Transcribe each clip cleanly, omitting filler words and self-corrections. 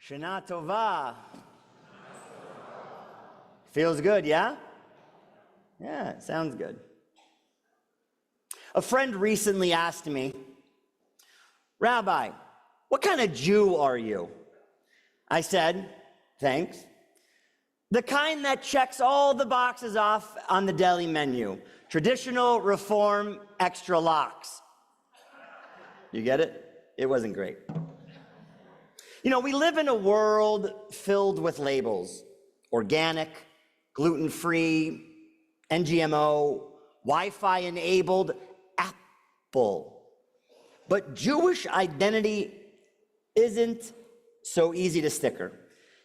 Shana Tova. Feels good, yeah? Yeah, it sounds good. A friend recently asked me, Rabbi, what kind of Jew are you? I said, thanks. The kind that checks all the boxes off on the deli menu. Traditional, reform, extra lox. You get it? It wasn't great. You know, we live in a world filled with labels. Organic, gluten-free, NGMO, Wi-Fi enabled, Apple. But Jewish identity isn't so easy to sticker.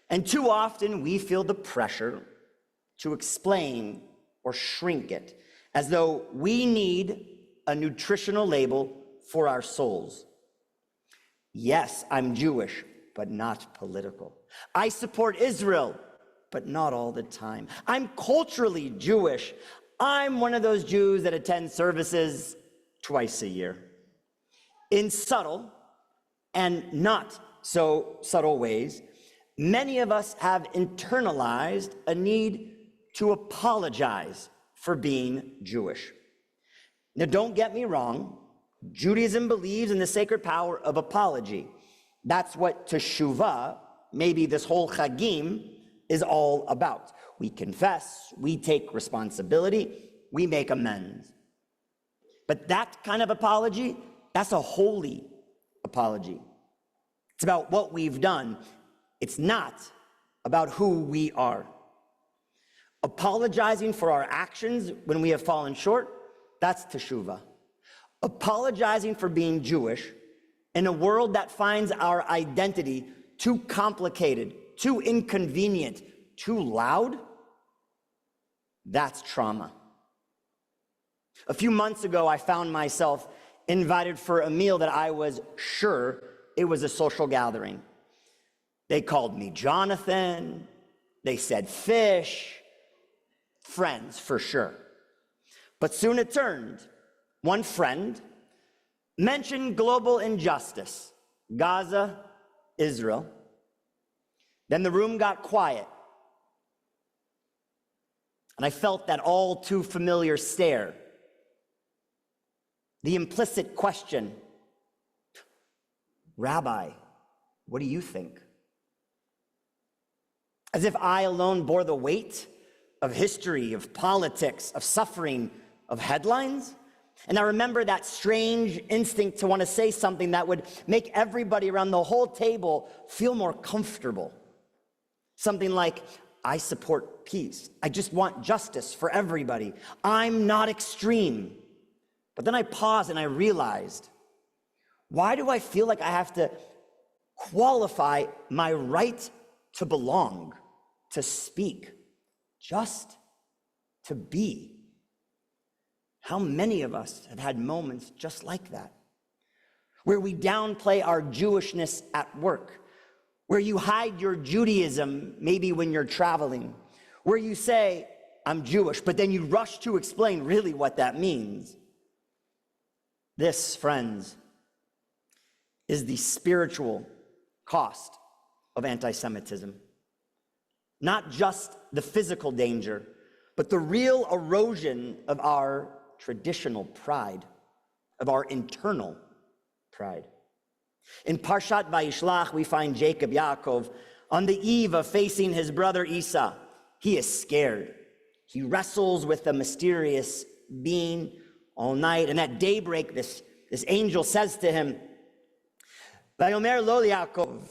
And too often we feel the pressure to explain or shrink it as though we need a nutritional label for our souls. Yes, I'm Jewish, but not political. I support Israel, but not all the time. I'm culturally Jewish. I'm one of those Jews that attend services twice a year. In subtle and not so subtle ways, many of us have internalized a need to apologize for being Jewish. Now, don't get me wrong. Judaism believes in the sacred power of apology. That's what teshuvah, maybe this whole chagim, is all about. We confess, we take responsibility, we make amends. But that kind of apology, that's a holy apology. It's about what we've done. It's not about who we are. Apologizing for our actions when we have fallen short, that's teshuvah. Apologizing for being Jewish in a world that finds our identity too complicated, too inconvenient, too loud, that's trauma. A few months ago, I found myself invited for a meal that I was sure it was a social gathering. They called me Jonathan, they said fish, friends for sure. But soon it turned. One friend mentioned global injustice, Gaza, Israel. Then the room got quiet. And I felt that all too familiar stare. The implicit question, Rabbi, what do you think? As if I alone bore the weight of history, of politics, of suffering, of headlines. And I remember that strange instinct to want to say something that would make everybody around the whole table feel more comfortable. Something like, I support peace. I just want justice for everybody. I'm not extreme. But then I paused and I realized, why do I feel like I have to qualify my right to belong, to speak, just to be? How many of us have had moments just like that, where we downplay our Jewishness at work, where you hide your Judaism maybe when you're traveling, where you say, I'm Jewish, but then you rush to explain really what that means. This, friends, is the spiritual cost of anti-Semitism. Not just the physical danger, but the real erosion of our traditional pride, of our internal pride. In Parshat Vayishlach, we find Jacob, Yaakov, on the eve of facing his brother Esau. He is scared. He wrestles with a mysterious being all night, and at daybreak, this angel says to him, Vayomer lo Yaakov,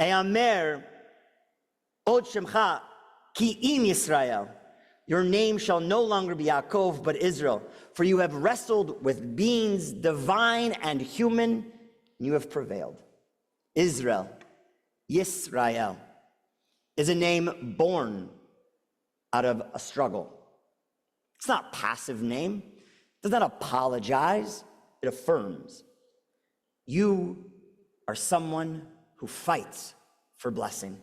Eyamer od shemcha ki im Yisrael. Your name shall no longer be Yaakov, but Israel, for you have wrestled with beings divine and human, and you have prevailed. Israel, Yisrael, is a name born out of a struggle. It's not a passive name. It does not apologize. It affirms. You are someone who fights for blessing.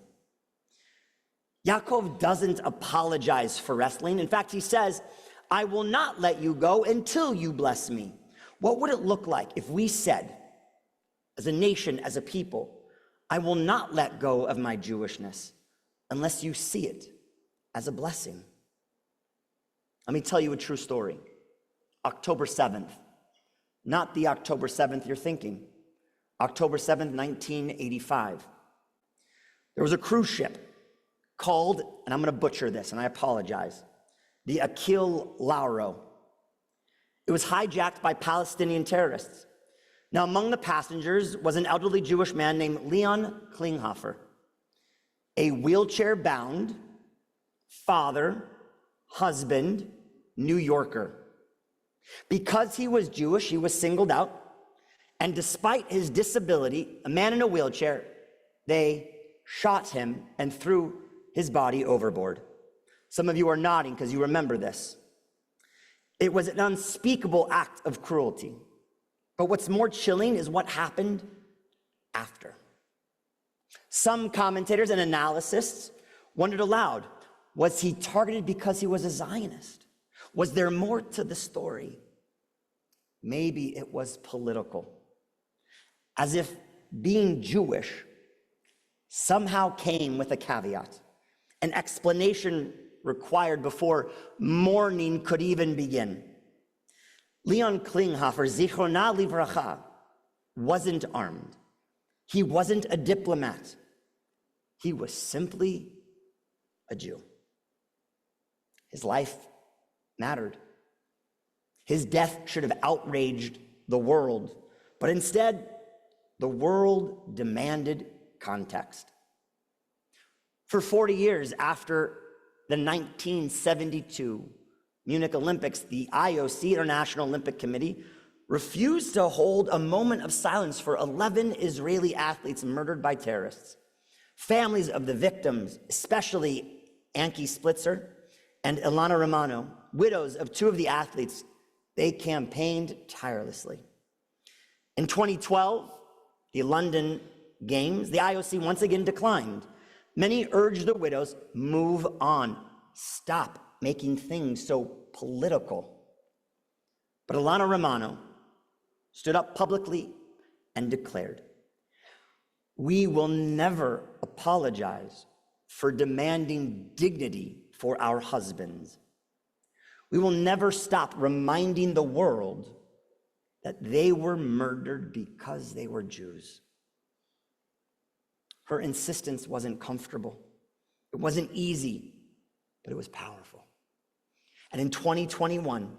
Yaakov doesn't apologize for wrestling. In fact, he says, I will not let you go until you bless me. What would it look like if we said, as a nation, as a people, I will not let go of my Jewishness unless you see it as a blessing. Let me tell you a true story. October 7th, not the October 7th you're thinking. October 7th, 1985. There was a cruise ship called, and I'm going to butcher this, and I apologize, the Akil Lauro. It was hijacked by Palestinian terrorists. Now, among the passengers was an elderly Jewish man named Leon Klinghoffer, a wheelchair-bound father, husband, New Yorker. Because he was Jewish, he was singled out, and despite his disability, a man in a wheelchair, they shot him and threw his body overboard. Some of you are nodding because you remember this. It was an unspeakable act of cruelty. But what's more chilling is what happened after. Some commentators and analysts wondered aloud, was he targeted because he was a Zionist? Was there more to the story? Maybe it was political. As if being Jewish somehow came with a caveat, an explanation required before mourning could even begin. Leon Klinghoffer, Zichrona Livracha, wasn't armed. He wasn't a diplomat. He was simply a Jew. His life mattered. His death should have outraged the world, but instead, the world demanded context. For 40 years after the 1972 Munich Olympics, the IOC, International Olympic Committee, refused to hold a moment of silence for 11 Israeli athletes murdered by terrorists. Families of the victims, especially Anki Splitzer and Ilana Romano, widows of two of the athletes, they campaigned tirelessly. In 2012, the London Games, the IOC once again declined. Many urged the widows, move on, stop making things so political. But Ilana Romano stood up publicly and declared, "We will never apologize for demanding dignity for our husbands. We will never stop reminding the world that they were murdered because they were Jews." Her insistence wasn't comfortable. It wasn't easy, but it was powerful. And in 2021,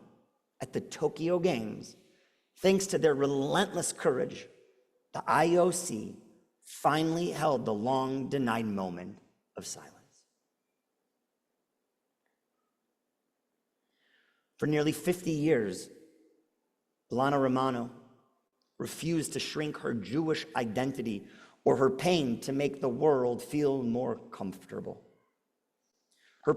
at the Tokyo Games, thanks to their relentless courage, the IOC finally held the long-denied moment of silence. For nearly 50 years, Ilana Romano refused to shrink her Jewish identity or her pain to make the world feel more comfortable. Her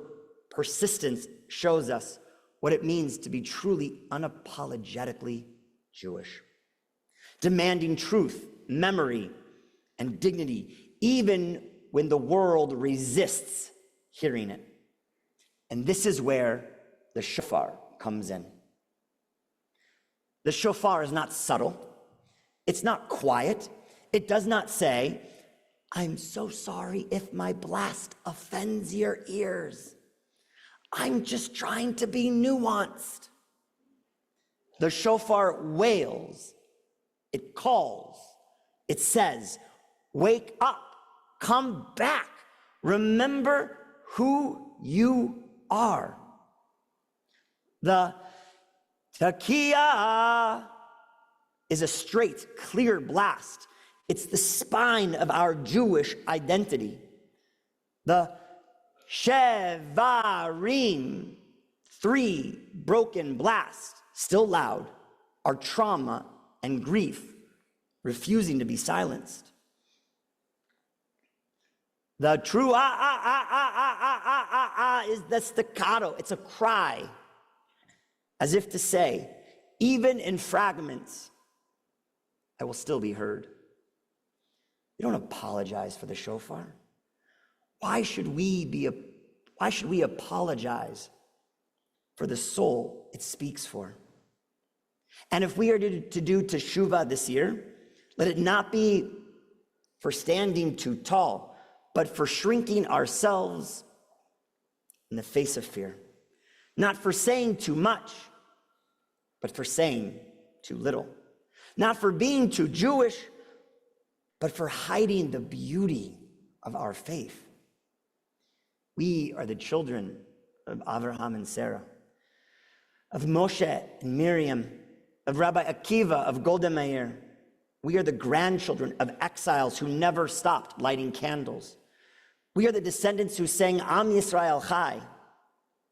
persistence shows us what it means to be truly unapologetically Jewish, demanding truth, memory, and dignity, even when the world resists hearing it. And this is where the shofar comes in. The shofar is not subtle. It's not quiet. It does not say, "I'm so sorry if my blast offends your ears. I'm just trying to be nuanced." The shofar wails. It calls. It says, "Wake up, come back, remember who you are." The Tekiah is a straight, clear blast. It's the spine of our Jewish identity. The Shevarim, 3 broken blasts, still loud, are trauma and grief, refusing to be silenced. The true is the staccato. It's a cry, as if to say, even in fragments, I will still be heard. You don't apologize for the shofar. Why should we apologize for the soul it speaks for? And if we are to do teshuvah this year, let it not be for standing too tall, but for shrinking ourselves in the face of fear. Not for saying too much, but for saying too little. Not for being too Jewish, but for hiding the beauty of our faith. We are the children of Abraham and Sarah, of Moshe and Miriam, of Rabbi Akiva, of Golda Meir. We are the grandchildren of exiles who never stopped lighting candles. We are the descendants who sang Am Yisrael Chai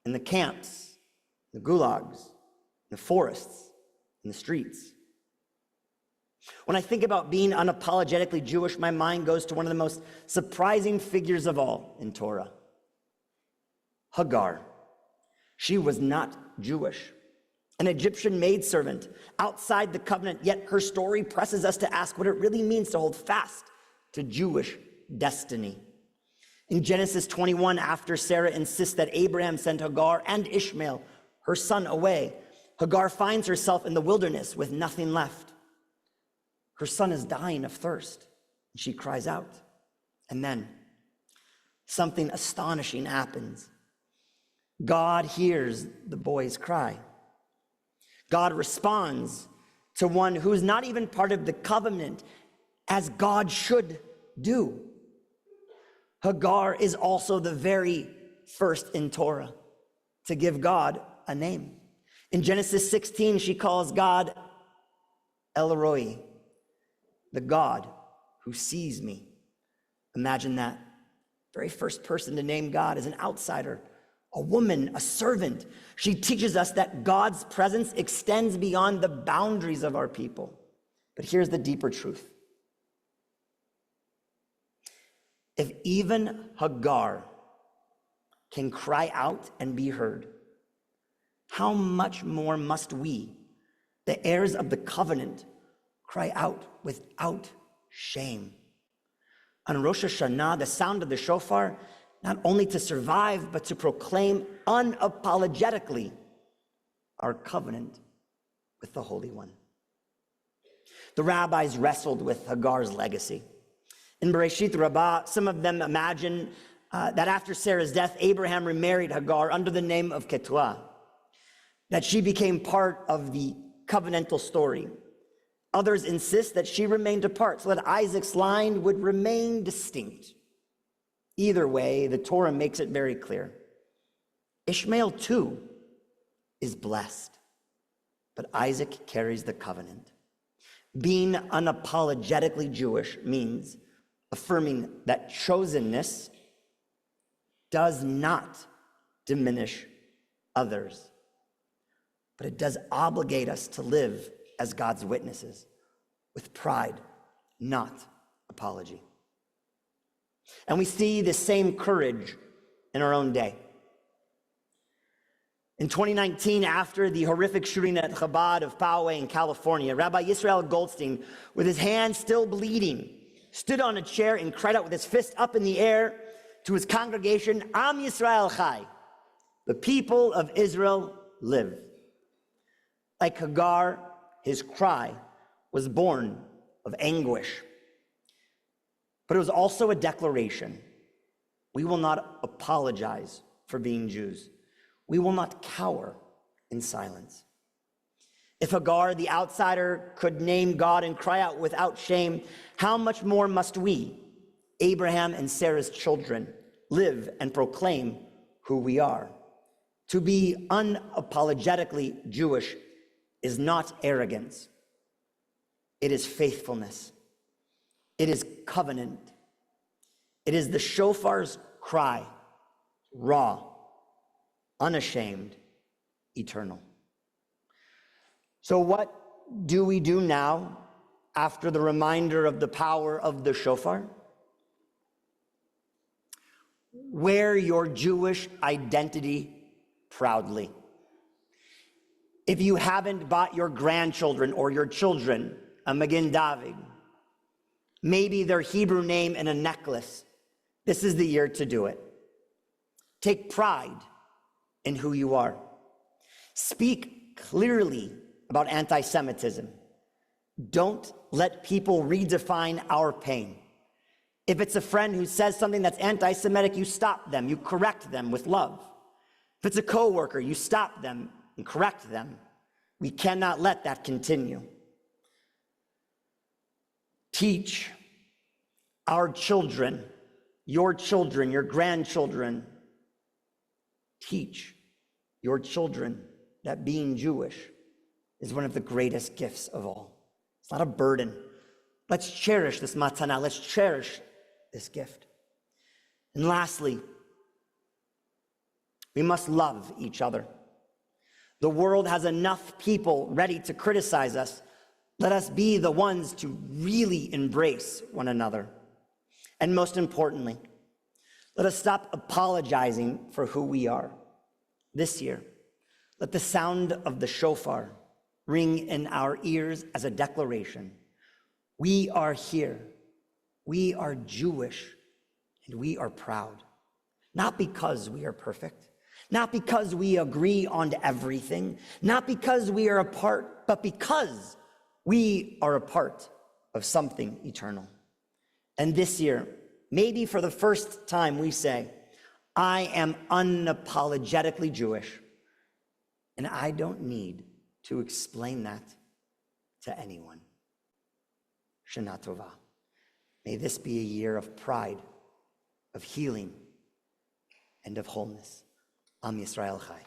in the camps, the gulags, the forests, in the streets. When I think about being unapologetically Jewish, my mind goes to one of the most surprising figures of all in Torah, Hagar. She was not Jewish, an Egyptian maidservant outside the covenant, yet her story presses us to ask what it really means to hold fast to Jewish destiny. In Genesis 21, after Sarah insists that Abraham send Hagar and Ishmael, her son, away, Hagar finds herself in the wilderness with nothing left. Her son is dying of thirst, and she cries out. And then something astonishing happens. God hears the boy's cry. God responds to one who's not even part of the covenant, as God should do. Hagar is also the very first in Torah to give God a name. In Genesis 16, she calls God El Roi, the God who sees me. Imagine that. Very first person to name God is an outsider, a woman, a servant. She teaches us that God's presence extends beyond the boundaries of our people. But here's the deeper truth. If even Hagar can cry out and be heard, how much more must we, the heirs of the covenant, cry out without shame? On Rosh Hashanah, the sound of the shofar, not only to survive, but to proclaim unapologetically our covenant with the Holy One. The rabbis wrestled with Hagar's legacy. In Bereshit Rabbah, some of them imagine that after Sarah's death, Abraham remarried Hagar under the name of Keturah, that she became part of the covenantal story. Others insist that she remained apart so that Isaac's line would remain distinct. Either way, the Torah makes it very clear. Ishmael too is blessed, but Isaac carries the covenant. Being unapologetically Jewish means affirming that chosenness does not diminish others, but it does obligate us to live as God's witnesses with pride, not apology. And we see the same courage in our own day. In 2019, after the horrific shooting at Chabad of Poway in California, Rabbi Yisrael Goldstein, with his hand still bleeding, stood on a chair and cried out with his fist up in the air to his congregation, Am Yisrael Chai, the people of Israel live. Like Hagar, his cry was born of anguish. But it was also a declaration. We will not apologize for being Jews. We will not cower in silence. If Hagar, the outsider, could name God and cry out without shame, how much more must we, Abraham and Sarah's children, live and proclaim who we are? To be unapologetically Jewish is not arrogance. It is faithfulness. It is covenant. It is the shofar's cry, raw, unashamed, eternal. So what do we do now after the reminder of the power of the shofar? Wear your Jewish identity proudly. If you haven't bought your grandchildren or your children a Magen David, maybe their Hebrew name in a necklace, this is the year to do it. Take pride in who you are. Speak clearly about anti-Semitism. Don't let people redefine our pain. If it's a friend who says something that's anti-Semitic, you stop them, you correct them with love. If it's a coworker, you stop them and correct them. We cannot let that continue. Teach our children, your grandchildren, teach your children that being Jewish is one of the greatest gifts of all. It's not a burden. Let's cherish this matana. Let's cherish this gift. And lastly, we must love each other. The world has enough people ready to criticize us. Let us be the ones to really embrace one another. And most importantly, let us stop apologizing for who we are. This year, let the sound of the shofar ring in our ears as a declaration. We are here. We are Jewish, and we are proud. Not because we are perfect, not because we agree on everything, not because we are a part, but because we are a part of something eternal. And this year, maybe for the first time, we say, I am unapologetically Jewish, and I don't need to explain that to anyone. Shana Tova. May this be a year of pride, of healing, and of wholeness. Am Yisrael Chai.